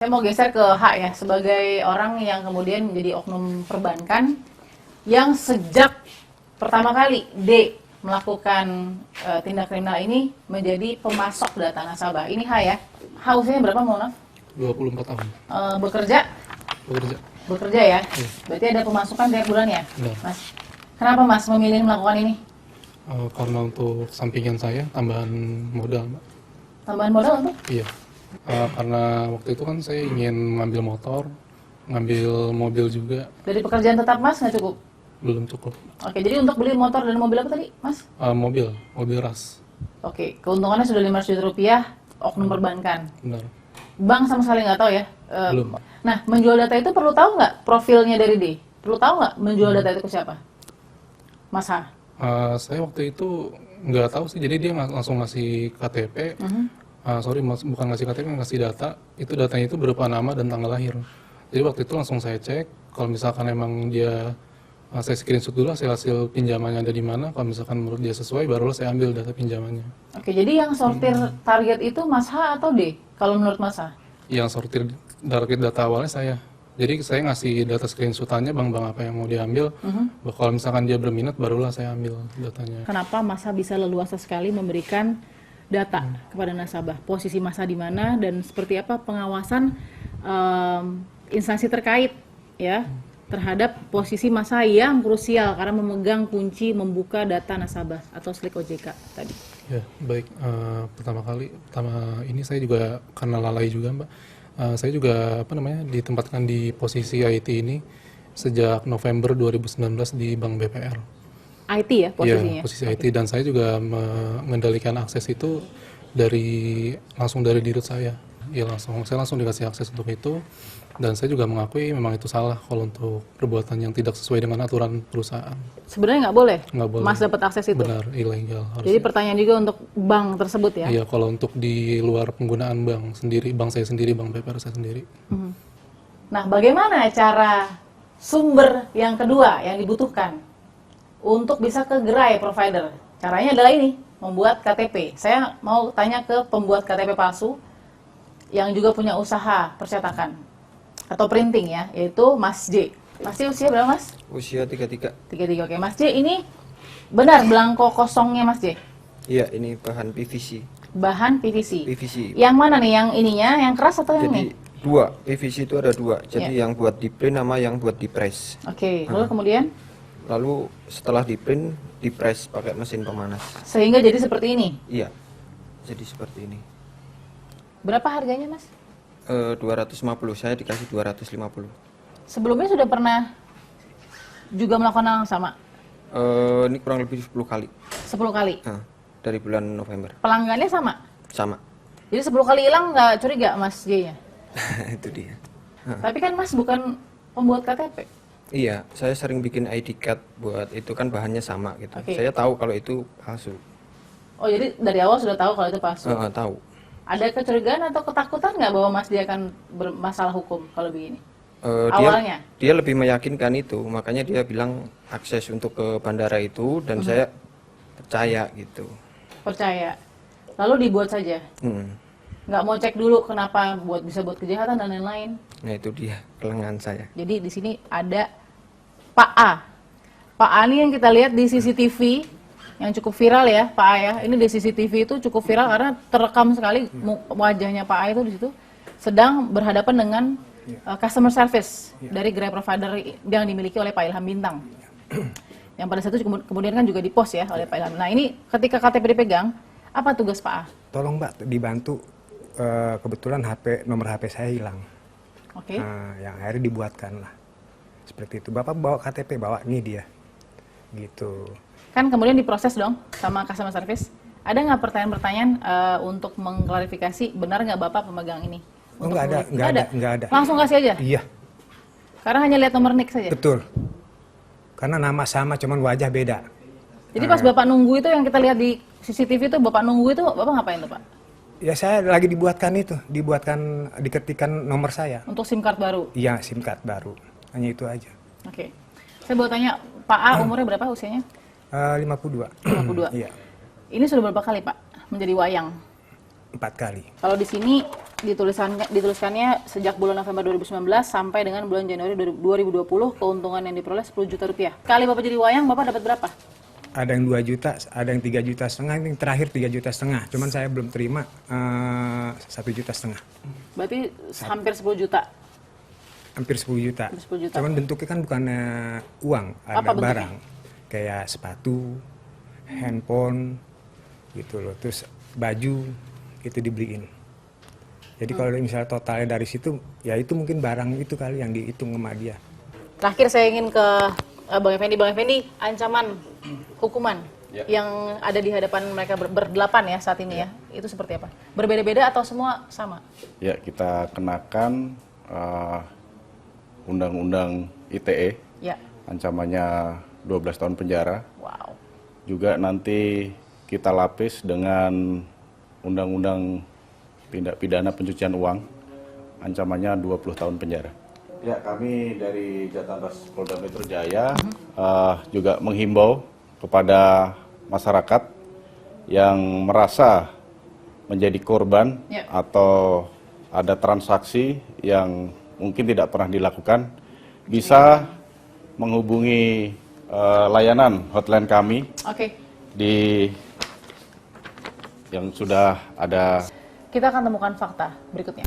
Saya mau geser ke H ya, sebagai orang yang kemudian menjadi oknum perbankan yang sejak pertama kali D melakukan tindak kriminal ini menjadi pemasok data nasabah. Ini H ya. H usianya berapa, mohon maaf? 24 tahun. Bekerja? Bekerja. Bekerja ya? Berarti ada pemasukan tiap bulan ya? Benar. Mas, kenapa Mas memilih melakukan ini? Karena untuk sampingan saya, tambahan modal, Mbak. Tambahan modal untuk? Iya. Karena waktu itu kan saya ingin ngambil motor, ngambil mobil juga. Dari pekerjaan tetap Mas nggak cukup? Belum cukup. Oke, jadi untuk beli motor dan mobil apa tadi, Mas? Mobil ras. Oke, keuntungannya sudah 500 juta rupiah, oknum perbankan. Benar. Bank sama sekali nggak tahu ya? Belum. Nah, menjual data itu perlu tahu nggak profilnya dari D? Perlu tahu nggak menjual data itu ke siapa? Mas H? Saya waktu itu nggak tahu sih, jadi dia langsung ngasih KTP. Bukan ngasih KTP, ngasih data. Itu datanya itu berupa nama dan tanggal lahir. Jadi waktu itu langsung saya cek, kalau misalkan emang dia, saya screenshot dulu hasil pinjamannya ada di mana. Kalau misalkan menurut dia sesuai, barulah saya ambil data pinjamannya. Oke, jadi yang sortir target itu Mas H atau D? Kalau menurut Mas H? Yang sortir target data awalnya saya. Jadi saya ngasih data screenshotannya bank-bank apa yang mau diambil. Kalau misalkan dia berminat, barulah saya ambil datanya. Kenapa Mas H bisa leluasa sekali memberikan data kepada nasabah? Posisi Mas H di mana dan seperti apa pengawasan instansi terkait ya terhadap posisi Mas H yang krusial karena memegang kunci membuka data nasabah atau slik OJK tadi. Ya, baik. Pertama ini saya juga karena lalai juga, Mbak. Saya juga ditempatkan di posisi IT ini sejak November 2019 di Bank BPR. IT ya posisinya? Ya, posisi IT, dan saya juga mengendalikan akses itu langsung dari dirut saya. Ya, saya langsung dikasih akses untuk itu, dan saya juga mengakui memang itu salah kalau untuk perbuatan yang tidak sesuai dengan aturan perusahaan. Sebenarnya nggak boleh? Nggak boleh. Mas dapat akses itu? Benar, ilegal. Jadi pertanyaan juga untuk bank tersebut ya? Iya, kalau untuk di luar penggunaan bank saya sendiri, Bank BPR saya sendiri. Nah, bagaimana cara sumber yang kedua yang dibutuhkan untuk bisa ke gerai provider? Caranya adalah ini, membuat KTP. Saya mau tanya ke pembuat KTP palsu yang juga punya usaha percetakan atau printing ya, yaitu Mas J. Mas J usia berapa, Mas? Usia 33. 33, oke. Mas J, ini benar belangko kosongnya Mas J? Iya, ini bahan PVC. Bahan PVC? PVC. Yang mana nih? Yang ininya, yang keras atau yang ini? Jadi dua, PVC itu ada dua. Jadi yang buat di print sama yang buat di press. Oke, lalu kemudian? Lalu setelah di print, di press pakai mesin pemanas. Sehingga jadi seperti ini? Iya, jadi seperti ini. Berapa harganya, Mas? 250, saya dikasih 250. Sebelumnya sudah pernah juga melakukan hal yang sama? Ini kurang lebih 10 kali. 10 kali? Dari bulan November. Pelanggannya sama? Sama. Jadi 10 kali hilang nggak curiga Mas J-nya? Itu dia. Tapi kan Mas bukan pembuat KTP? Iya, saya sering bikin ID card buat itu, kan bahannya sama gitu. Oke. Saya tahu kalau itu palsu. Oh, jadi dari awal sudah tahu kalau itu palsu? Tahu. Ada kecurigaan atau ketakutan nggak bahwa Mas dia akan bermasalah hukum kalau begini? Dia Awalnya? dia lebih meyakinkan itu, makanya dia bilang akses untuk ke bandara itu, dan saya percaya gitu. Percaya. Lalu dibuat saja? Nggak mau cek dulu kenapa bisa buat kejahatan dan lain-lain? Nah, itu dia kelengahan saya. Jadi di sini ada Pak A. Pak A ini yang kita lihat di CCTV yang cukup viral ya, Pak A ya. Ini di CCTV itu cukup viral karena terekam sekali wajahnya Pak A itu di situ sedang berhadapan dengan customer service dari gerai provider yang dimiliki oleh Pak Ilham Bintang. Yang pada saat itu kemudian kan juga dipost ya oleh Pak Ilham. Nah, ini ketika KTP dipegang, apa tugas Pak A? Tolong Mbak dibantu, kebetulan nomor HP saya hilang. Oke. Nah, yang akhirnya dibuatkan lah seperti itu. Bapak bawa KTP, bawa ini dia, gitu. Kan kemudian diproses dong sama customer service. Ada nggak pertanyaan-pertanyaan untuk mengklarifikasi benar nggak Bapak pemegang ini? Oh, nggak ada. Langsung kasih aja? Iya. Karena hanya lihat nomor NIK saja? Betul. Karena nama sama, cuman wajah beda. Jadi pas Bapak nunggu itu yang kita lihat di CCTV itu, Bapak nunggu itu, Bapak ngapain tuh Pak? Ya saya lagi diketikkan nomor saya. Untuk SIM card baru? Iya, SIM card baru. Hanya itu aja. Oke. Saya mau tanya, Pak A umurnya berapa usianya? 52. 52? Iya. Ini sudah berapa kali Pak menjadi wayang? 4 kali. Kalau di sini dituliskannya sejak bulan November 2019 sampai dengan bulan Januari 2020 keuntungan yang diperoleh 10 juta rupiah. Kali Bapak jadi wayang, Bapak dapat berapa? Ada yang 2 juta, ada yang 3,5 juta, yang terakhir 3,5 juta. Cuman saya belum terima 1,5 juta. Berarti hampir 10 juta. Hampir 10 juta. 10 juta. Cuman bentuknya kan bukan uang, ada Apa bentuknya? barang. Kayak sepatu, handphone, gitu loh. Terus baju, itu dibeliin. Jadi kalau misalnya totalnya dari situ, ya itu mungkin barang itu kali yang dihitung sama dia. Terakhir saya ingin ke Bang Effendi. Bang Effendi, ancaman hukuman yang ada di hadapan mereka berdelapan ya saat ini ya, itu seperti apa? Berbeda-beda atau semua sama? Ya, kita kenakan Undang-Undang ITE, Ya. ancamannya 12 tahun penjara. Wow. Juga nanti kita lapis dengan Undang-Undang Tindak Pidana Pencucian Uang, ancamannya 20 tahun penjara. Ya, kami dari Jatlantas Polda Metro Jaya juga menghimbau kepada masyarakat yang merasa menjadi korban Ya. atau ada transaksi yang mungkin tidak pernah dilakukan, bisa menghubungi layanan hotline kami Oke. di yang sudah ada. Kita akan temukan fakta berikutnya.